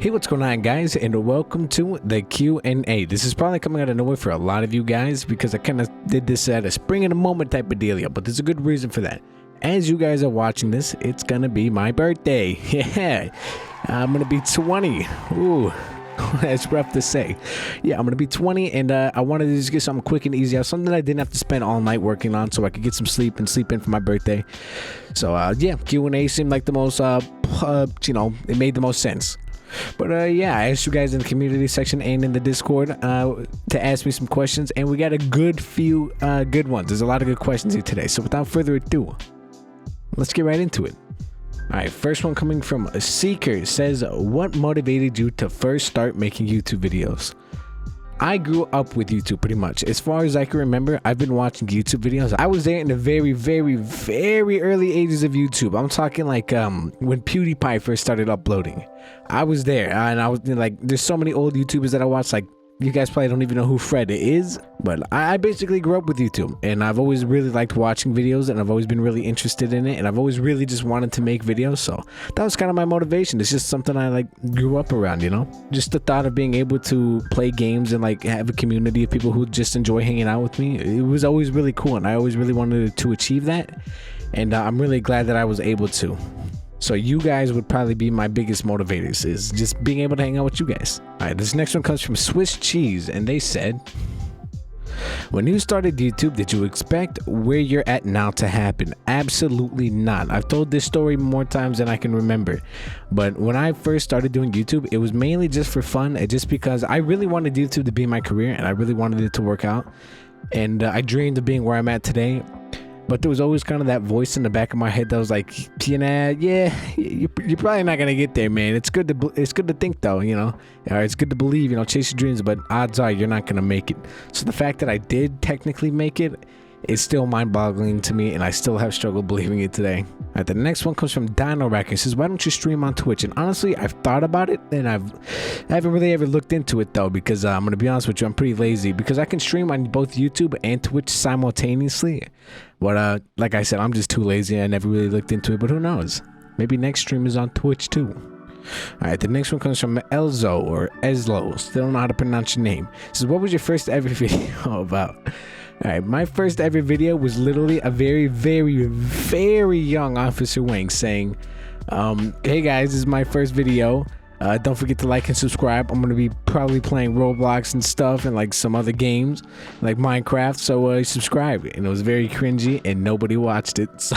Hey, what's going on, guys, and welcome to the Q&A. This is probably coming out of nowhere for a lot of you guys because I kind of did this at a spring in a moment type of dealio, but there's a good reason for that. As you guys are watching this, it's gonna be my birthday. Yeah, I'm gonna be 20. Ooh, that's rough to say. Yeah, I'm gonna be 20, and I wanted to just get something quick and easy out, something that I didn't have to spend all night working on, so I could get some sleep and sleep in for my birthday. So yeah, Q&A seemed like the most, it made the most sense. But yeah, I asked you guys in the community section and in the Discord to ask me some questions, and we got a good few good ones. There's a lot of good questions here today, so without further ado, let's get right into it. Alright, first one coming from a Seeker says, what motivated you to first start making YouTube videos? I grew up with YouTube pretty much. As far as I can remember, I've been watching YouTube videos. I was there in the very, very, very early ages of YouTube. I'm talking like when PewDiePie first started uploading. I was there, and I was like, there's so many old YouTubers that I watch, like, you guys probably don't even know who Fred is, but I basically grew up with YouTube, and I've always really liked watching videos, and I've always been really interested in it, and I've always really just wanted to make videos, so that was kind of my motivation. It's just something I like grew up around, you know? Just the thought of being able to play games and like have a community of people who just enjoy hanging out with me, it was always really cool, and I always really wanted to achieve that, and I'm really glad that I was able to. So you guys would probably be my biggest motivators, is just being able to hang out with you guys. All right, this next one comes from Swiss Cheese, and they said, when you started YouTube, did you expect where you're at now to happen? Absolutely not. I've told this story more times than I can remember, but when I first started doing YouTube, it was mainly just for fun, and just because I really wanted YouTube to be my career, and I really wanted it to work out, and I dreamed of being where I'm at today. But there was always kind of that voice in the back of my head that was like, yeah, you're probably not gonna get there, man. It's good to think though, you know. It's good to believe, you know, chase your dreams, but odds are you're not gonna make it. So the fact that I did technically make it is still mind-boggling to me, and I still have struggled believing it today. All right, the next one comes from Dino Racker. He says, why don't you stream on Twitch? And honestly, I've thought about it, and I haven't really ever looked into it though, because I'm gonna be honest with you, I'm pretty lazy, because I can stream on both YouTube and Twitch simultaneously. But like I said, I'm just too lazy. I never really looked into it, but who knows? Maybe next stream is on Twitch too. All right, the next one comes from Elzo or Eslo. Still don't know how to pronounce your name. It says, what was your first ever video about? All right, my first ever video was literally a very, very, very young Officerwang saying, hey guys, this is my first video. Don't forget to like and subscribe. I'm gonna be probably playing Roblox and stuff, and like some other games like Minecraft, so subscribe. And it was very cringy and nobody watched it, so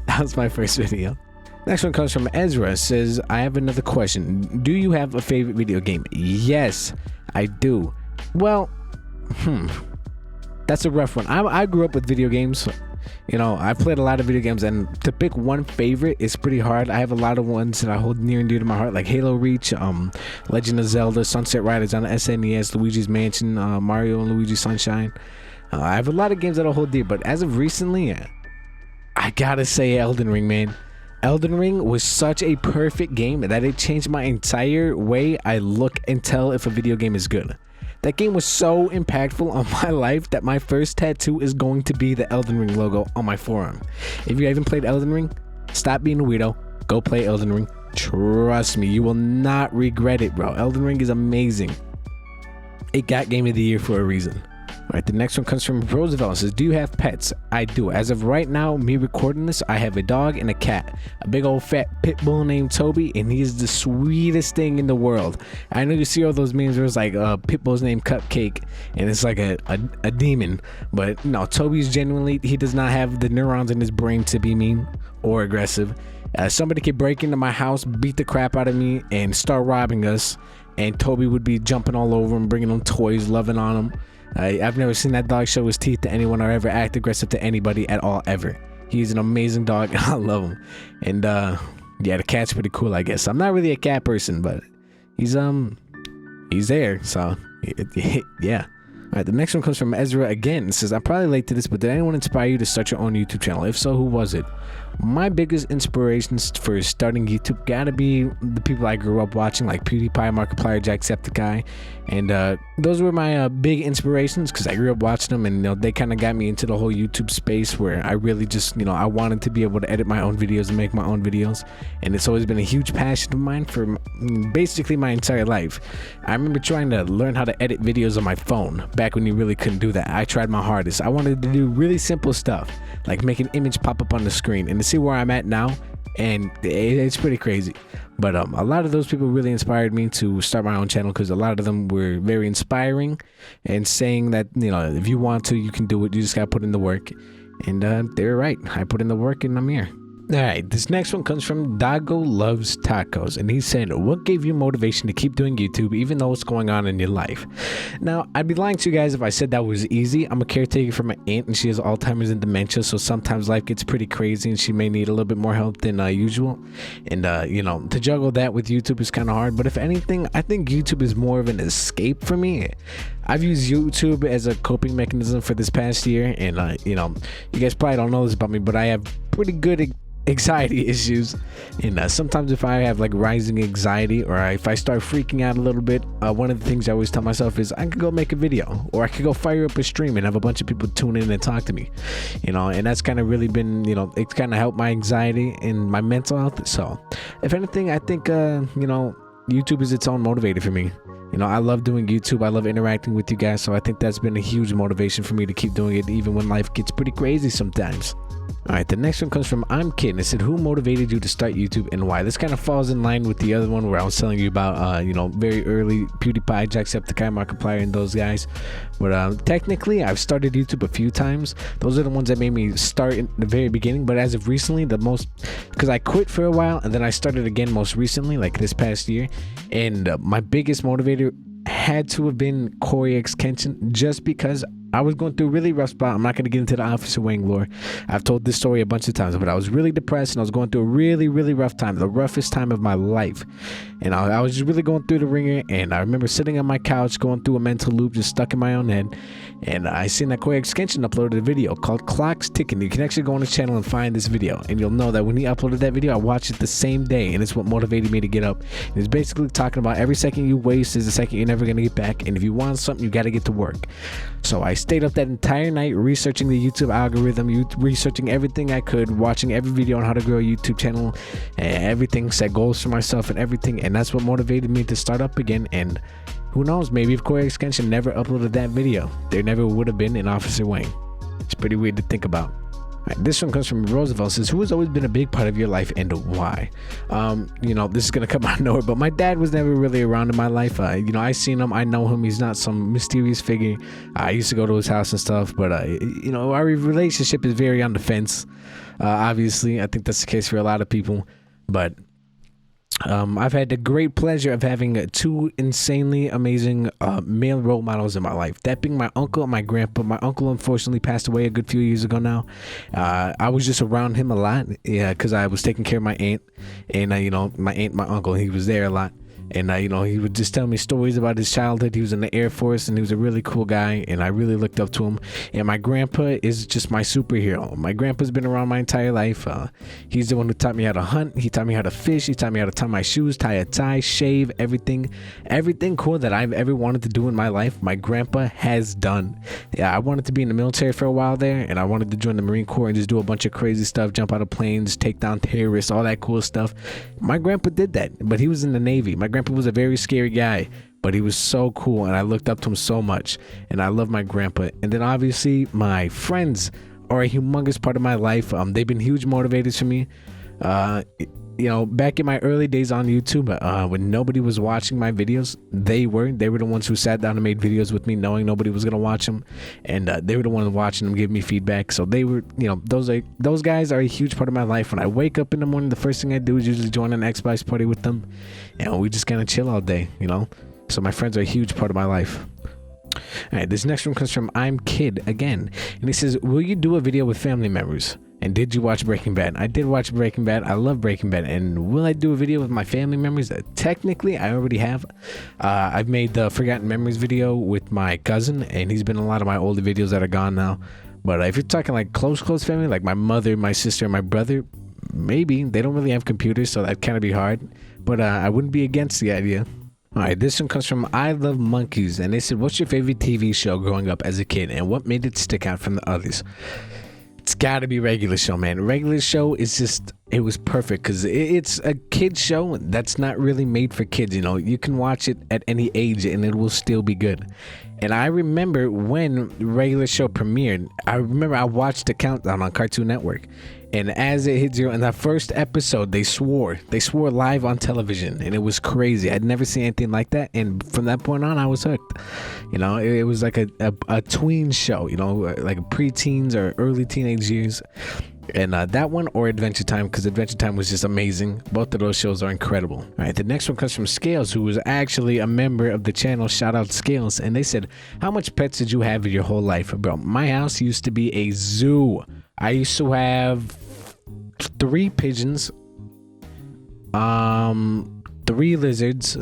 that was my first video. Next one comes from Ezra. It says, I have another question. Do you have a favorite video game? Yes, I do. Well, that's a rough one. I grew up with video games. You know, I've played a lot of video games, and to pick one favorite is pretty hard. I have a lot of ones that I hold near and dear to my heart, like Halo Reach, Legend of Zelda, Sunset Riders on the SNES, Luigi's Mansion, Mario and Luigi Sunshine. I have a lot of games that I hold dear, but as of recently, I gotta say Elden Ring, man. Elden Ring was such a perfect game that it changed my entire way I look and tell if a video game is good. That game was so impactful on my life that my first tattoo is going to be the Elden Ring logo on my forearm. If you haven't played Elden Ring, stop being a weirdo. Go play Elden Ring. Trust me, you will not regret it, bro. Elden Ring is amazing. It got Game of the Year for a reason. All right, the next one comes from Roosevelt. It says, do you have pets? I do. As of right now, me recording this, I have a dog and a cat. A big old fat pit bull named Toby, and he is the sweetest thing in the world. I know you see all those memes where it's like pit bull's named Cupcake, and it's like a demon. But no, Toby's genuinely, he does not have the neurons in his brain to be mean or aggressive. Somebody could break into my house, beat the crap out of me, and start robbing us, and Toby would be jumping all over him, bringing them toys, loving on them. I've never seen that dog show his teeth to anyone or ever act aggressive to anybody at all, ever. He's an amazing dog, and I love him. And yeah, the cat's pretty cool, I guess. I'm not really a cat person, but he's there, so yeah. All right, the next one comes from Ezra again. It says, I'm probably late to this, but did anyone inspire you to start your own YouTube channel? If so, who was it? My biggest inspirations for starting YouTube gotta be the people I grew up watching, like PewDiePie, Markiplier, Jacksepticeye, and those were my big inspirations because I grew up watching them, and they kind of got me into the whole YouTube space where I really just I wanted to be able to edit my own videos and make my own videos, and it's always been a huge passion of mine for basically my entire life. I remember trying to learn how to edit videos on my phone back when you really couldn't do that. I tried my hardest. I wanted to do really simple stuff like make an image pop up on the screen, and to see where I'm at now, and it's pretty crazy. But a lot of those people really inspired me to start my own channel because a lot of them were very inspiring and saying that if you want to, you can do it. You just gotta put in the work, and they're right. I put in the work and I'm here. All right, this next one comes from Dago Loves Tacos, and he said, what gave you motivation to keep doing YouTube even though what's going on in your life? Now, I'd be lying to you guys if I said that was easy. I'm a caretaker for my aunt, and she has Alzheimer's and dementia, so sometimes life gets pretty crazy and she may need a little bit more help than usual. And to juggle that with YouTube is kind of hard, but if anything, I think YouTube is more of an escape for me. I've used YouTube as a coping mechanism for this past year, and you guys probably don't know this about me, but I have pretty good anxiety issues, and sometimes if I have like rising anxiety or if I start freaking out a little bit, one of the things I always tell myself is I could go make a video, or I could go fire up a stream and have a bunch of people tune in and talk to me, and that's kind of really been it's kind of helped my anxiety and my mental health. So if anything, I think YouTube is its own motivator for me. I love doing YouTube. I love interacting with you guys, so I think that's been a huge motivation for me to keep doing it even when life gets pretty crazy sometimes. All right, the next one comes from I'm Kid, and it said, who motivated you to start YouTube and why? This kind of falls in line with the other one where I was telling you about very early PewDiePie, Jacksepticeye, Markiplier, and those guys. But technically I've started YouTube a few times. Those are the ones that made me start in the very beginning, but as of recently, the most, because I quit for a while and then I started again most recently, like this past year, and my biggest motivator had to have been Corey X Kenshin, just because I was going through a really rough spot. I'm not going to get into the Officerwang lore. I've told this story a bunch of times, but I was really depressed and I was going through a really, really rough time, the roughest time of my life. And I was just really going through the ringer, and I remember sitting on my couch going through a mental loop, just stuck in my own head, and I seen that Corey X Kenshin uploaded a video called Clocks Ticking. You can actually go on his channel and find this video, and you'll know that when he uploaded that video, I watched it the same day, and it's what motivated me to get up. And it's basically talking about every second you waste is a second you're never going to get back, and if you want something, you got to get to work. So I stayed up that entire night researching the YouTube algorithm, researching everything I could, watching every video on how to grow a YouTube channel, and everything, set goals for myself and everything, and that's what motivated me to start up again. And who knows, maybe if Corey X Kenshin never uploaded that video, there never would have been an Officerwang. It's pretty weird to think about. Right, this one comes from Roosevelt. Says, who has always been a big part of your life and why? This is gonna come out of nowhere, but my dad was never really around in my life. I seen him, I know him. He's not some mysterious figure. I used to go to his house and stuff, but our relationship is very on the fence. Obviously, I think that's the case for a lot of people, but I've had the great pleasure of having two insanely amazing male role models in my life. That being my uncle and my grandpa. My uncle unfortunately passed away a good few years ago now. I was just around him a lot, because I was taking care of my aunt, and my aunt, my uncle, he was there a lot. And he would just tell me stories about his childhood. He was in the Air Force, and he was a really cool guy, and I really looked up to him. And my grandpa is just my superhero. My grandpa's been around my entire life. He's the one who taught me how to hunt. He taught me how to fish. He taught me how to tie my shoes, tie a tie, shave, everything cool that I've ever wanted to do in my life, my grandpa has done. I wanted to be in the military for a while there, and I wanted to join the Marine Corps and just do a bunch of crazy stuff, jump out of planes, take down terrorists, all that cool stuff. My grandpa did that, but he was in the Navy. My grandpa was a very scary guy, but he was so cool, and I looked up to him so much, and I love my grandpa. And then obviously my friends are a humongous part of my life. They've been huge motivators for me. Back in my early days on YouTube, when nobody was watching my videos, they were the ones who sat down and made videos with me, knowing nobody was gonna watch them, and they were the ones watching them, give me feedback. So they were, those guys are a huge part of my life. When I wake up in the morning, the first thing I do is usually join an Xbox party with them, and we just kind of chill all day, So my friends are a huge part of my life. All right, this next one comes from I'm Kid again, and he says, will you do a video with family members? And did you watch Breaking Bad? I did watch Breaking Bad. I love Breaking Bad. And will I do a video with my family members? Technically, I already have. I've made the Forgotten Memories video with my cousin, and he's been in a lot of my older videos that are gone now. But if you're talking like close family, like my mother, my sister, and my brother, maybe. They don't really have computers, so that kind of be hard. But I wouldn't be against the idea. All right, this one comes from I Love Monkeys, and they said, what's your favorite TV show growing up as a kid, and what made it stick out from the others? It's gotta be Regular Show, man. Regular Show is just, it was perfect because it's a kid show that's not really made for kids. You know, you can watch it at any age and it will still be good. And I remember when Regular Show premiered, I watched the countdown on Cartoon Network. And as it hit 0 in that first episode, they swore live on television, and it was crazy. I'd never seen anything like that, and from that point on, I was hooked. You know, it was like a tween show, you know, like preteens or early teenage years. And that one or Adventure Time, because Adventure Time was just amazing. Both of those shows are incredible. All right, the next one comes from Scales, who was actually a member of the channel. Shout out Scales. And they said, how much pets did you have in your whole life? Bro, my house used to be a zoo. I used to have 3 pigeons, 3 lizards,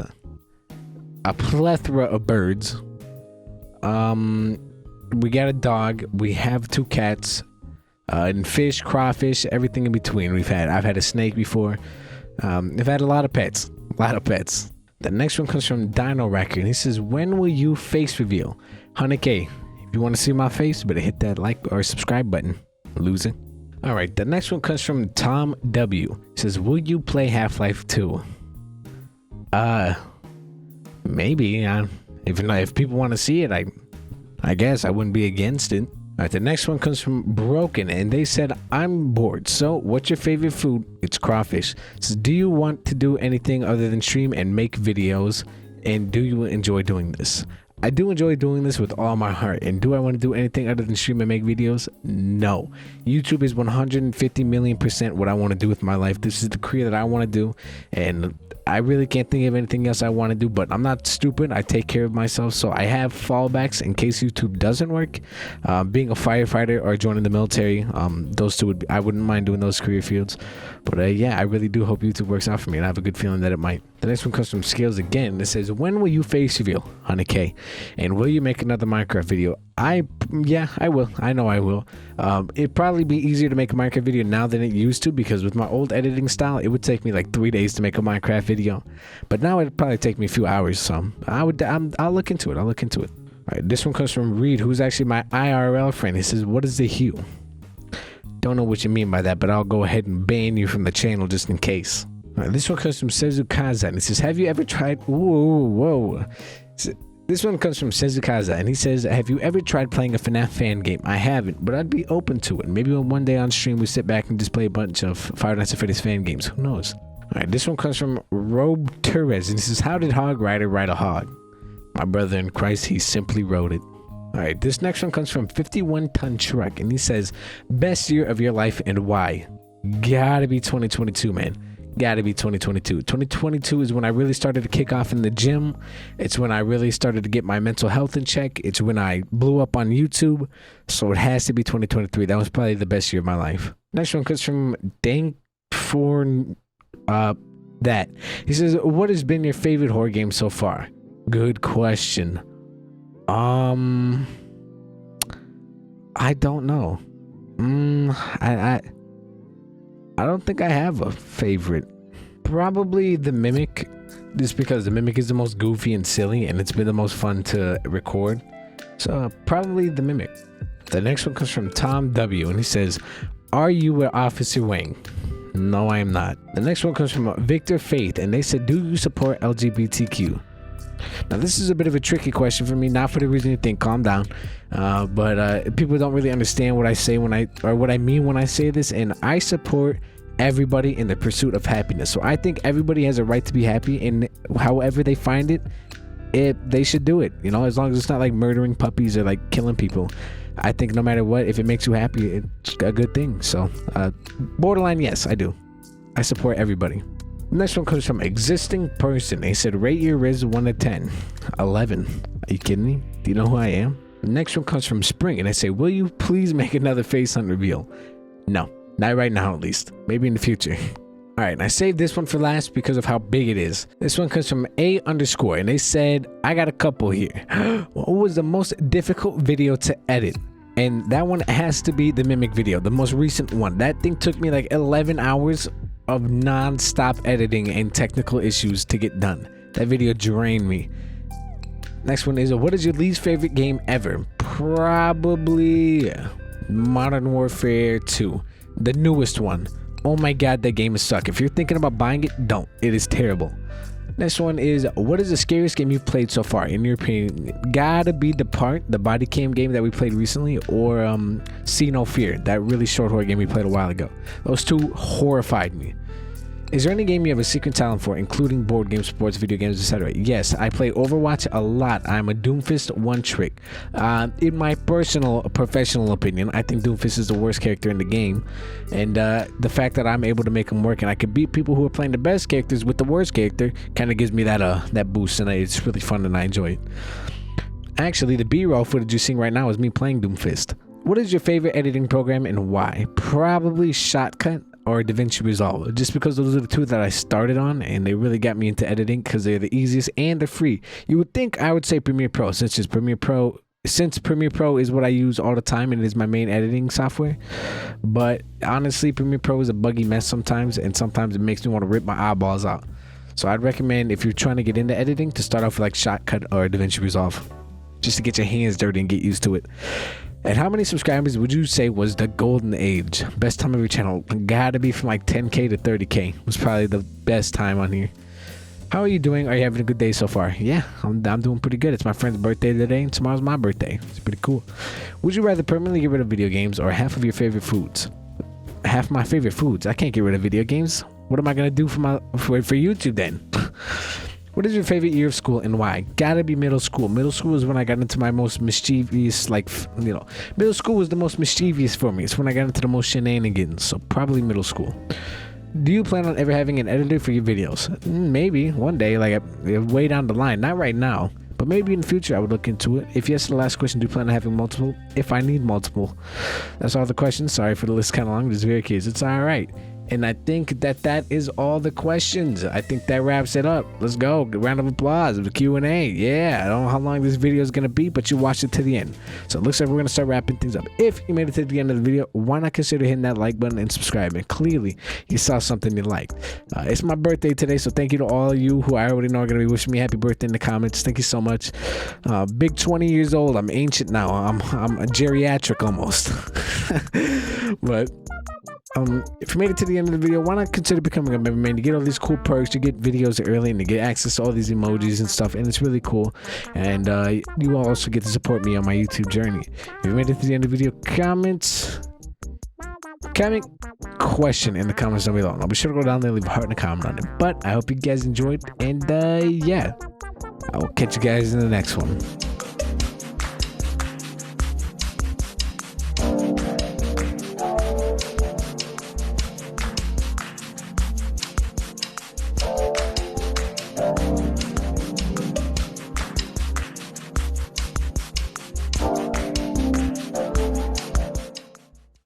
a plethora of birds. We got a dog. We have 2 cats, and fish, crawfish, everything in between. I've had a snake before. I've had a lot of pets. The next one comes from Dino Racker, and he says, when will you face reveal? 100K. If you want to see my face, you better hit that like or subscribe button, loser. All right, the next one comes from Tom W. He says, will you play Half-Life 2? Maybe. If people want to see it, I guess I wouldn't be against it. All right, the next one comes from Broken, and they said, I'm bored. So, what's your favorite food? It's crawfish. It says, do you want to do anything other than stream and make videos? And do you enjoy doing this? I do enjoy doing this with all my heart. And do I want to do anything other than stream and make videos? No. YouTube is 150 million% what I want to do with my life. This is the career that I want to do. And I really can't think of anything else I want to do, but I'm not stupid. I take care of myself, so I have fallbacks in case YouTube doesn't work. Being a firefighter or joining the military, those two I wouldn't mind doing those career fields. But yeah, I really do hope YouTube works out for me, and I have a good feeling that it might. The next one comes from Scales again. It says, when will you face reveal? 100K. And will you make another Minecraft video? Yeah, I will. I know I will. It'd probably be easier to make a Minecraft video now than it used to, because with my old editing style, it would take me like 3 days to make a Minecraft video. But now it'd probably take me a few hours. So I'll look into it. All right, this one comes from Reed, who's actually my IRL friend. He says, what is the hue? Don't know what you mean by that, but I'll go ahead and ban you from the channel just in case. All right, this one comes from Sezukaza, and it says, have you ever tried... Whoa. This one comes from Sezukaza, and he says, have you ever tried playing a FNAF fan game? I haven't, but I'd be open to it. Maybe one day on stream we sit back and just play a bunch of Five Nights at Freddy's fan games. Who knows? All right, this one comes from Robe Torres, and he says, how did Hog Rider ride a hog? My brother in Christ, he simply wrote it. All right, this next one comes from 51 Ton Truck, and he says, best year of your life and why? Gotta be 2022, man. Gotta be 2022. 2022 is when I really started to kick off in the gym. It's when I really started to get my mental health in check. It's when I blew up on YouTube. So it has to be 2023. That was probably the best year of my life. Next one comes from Dank for that. He says, what has been your favorite horror game so far? Good question. I don't know. I don't think I have a favorite. Probably The Mimic, just because The Mimic is the most goofy and silly, and it's been the most fun to record. So probably The Mimic. The next one comes from Tom W, and he says, are you an Officerwang? No, I am not. The next one comes from Victor Faith, and they said, do you support LGBTQ? Now, this is a bit of a tricky question for me, not for the reason you think. Calm down. But people don't really understand what I say what I mean when I say this, and I support everybody in the pursuit of happiness. So I think everybody has a right to be happy, and however they find it, they should do it. You know, as long as it's not like murdering puppies or like killing people. I think no matter what, if it makes you happy, it's a good thing. So, borderline, yes, I do. I support everybody. Next one comes from Existing Person. They said, rate your Riz 1 to 10. 11. Are you kidding me? Do you know who I am? The next one comes from Spring, and they say, will you please make another face hunt reveal? No, not right now at least. Maybe in the future. All right, and I saved this one for last because of how big it is. This one comes from A_, and they said, I got a couple here. What was the most difficult video to edit? And that one has to be the Mimic video, the most recent one. That thing took me like 11 hours of non-stop editing and technical issues to get done. That video drained me. Next one is, what is your least favorite game ever? Probably Modern Warfare 2, the newest one. Oh my god, that game is suck. If you're thinking about buying it, don't. It is terrible. Next one is, what is the scariest game you've played so far? In your opinion, gotta be The Part, the body cam game that we played recently, or See No Fear, that really short horror game we played a while ago. Those two horrified me. Is there any game you have a secret talent for, including board games, sports, video games, etc.? Yes, I play Overwatch a lot. I'm a Doomfist one trick. In my personal, professional opinion, I think Doomfist is the worst character in the game. And the fact that I'm able to make him work and I can beat people who are playing the best characters with the worst character kind of gives me that boost, and it's really fun and I enjoy it. Actually, the B-roll footage you're seeing right now is me playing Doomfist. What is your favorite editing program and why? Probably Shotcut or DaVinci Resolve, just because those are the two that I started on and they really got me into editing because they're the easiest and they're free. You would think I would say Premiere Pro, since Premiere Pro is what I use all the time and it is my main editing software. But honestly, Premiere Pro is a buggy mess sometimes, and sometimes it makes me want to rip my eyeballs out. So I'd recommend, if you're trying to get into editing, to start off with like Shotcut or DaVinci Resolve, just to get your hands dirty and get used to it. And how many subscribers would you say was the golden age? Best time of your channel? Gotta be from like 10k to 30k was probably the best time on here. How are you doing? Are you having a good day so far? Yeah, I'm doing pretty good. It's my friend's birthday today and tomorrow's my birthday. It's pretty cool. Would you rather permanently get rid of video games or half of your favorite foods? Half my favorite foods? I can't get rid of video games. What am I gonna do for YouTube then? What is your favorite year of school and why? Gotta be middle school. Middle school is when I got into my most mischievous, middle school was the most mischievous for me. It's when I got into the most shenanigans. So probably middle school. Do you plan on ever having an editor for your videos? Maybe one day, like way down the line. Not right now, but maybe in the future I would look into it. If yes to the last question, do you plan on having multiple? If I need multiple. That's all the questions. Sorry for the list kind of long. Just very curious. It's all right. And I think that is all the questions. I think that wraps it up. Let's go. Round of applause. The Q&A. Yeah, I don't know how long this video is going to be, but you watched it to the end. So it looks like we're going to start wrapping things up. If you made it to the end of the video, why not consider hitting that like button and subscribing? Clearly, you saw something you liked. It's my birthday today, so thank you to all of you who I already know are going to be wishing me happy birthday in the comments. Thank you so much. Big 20 years old. I'm ancient now. I'm a geriatric almost. But if you made it to the end of the video, why not consider becoming a member, man? You get all these cool perks, you get videos early, and you get access to all these emojis and stuff, and it's really cool. And you also get to support me on my YouTube journey. If you made it to the end of the video, comment question in the comments down below, and I'll be sure to go down there and leave a heart and a comment on it. But I hope you guys enjoyed, and yeah, I will catch you guys in the next one.